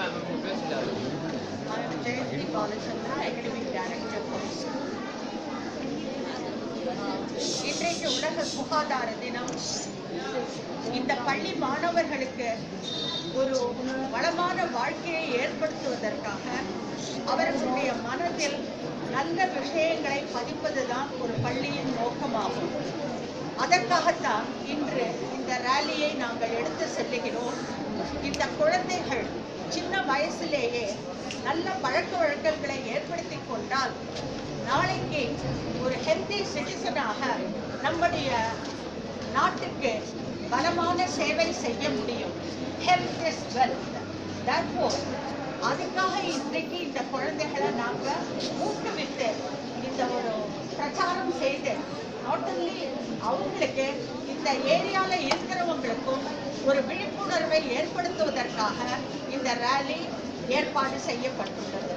I'm Jayashree Balachandra, Academic Director for school. இன்றைக்கு உலக சுகாதார தினம். இந்த பள்ளி மாணவர்களுக்கு ஒரு வளமான வாழ்க்கையை ஏற்படுத்துவதற்காக அவர்களுடைய மனதில் நல்ல விஷயங்களை பதிப்பதுதான் ஒரு பள்ளியின் நோக்கமாகும். அதற்காகத்தான் இன்று இந்த ரேலியை நாங்கள் எடுத்து செல்லுகிறோம். இந்த குழந்தைகள் சின்ன வயசிலேயே நல்ல பழக்க வழக்கங்களை ஏற்படுத்தி கொண்டால் நாளைக்கு ஒரு ஹெல்தி சிட்டிசனாக நம்முடைய நாட்டுக்கு பலமான சேவை செய்ய முடியும். Health is wealth. தட்போல் அதுக்காக இன்றைக்கு இந்த குழந்தைகளை நாங்கள் ஊக்குவித்து இந்த ஒரு பிரச்சாரம் செய்து நாட் ஒன்லி அவங்களுக்கு இந்த ஏரியாவில் இருக்கிறவங்களுக்கும் ஒரு விழிப்புணர்வை ஏற்படுத்துவதற்காக இந்த ரேலி ஏற்பாடு செய்யப்பட்டுள்ளது.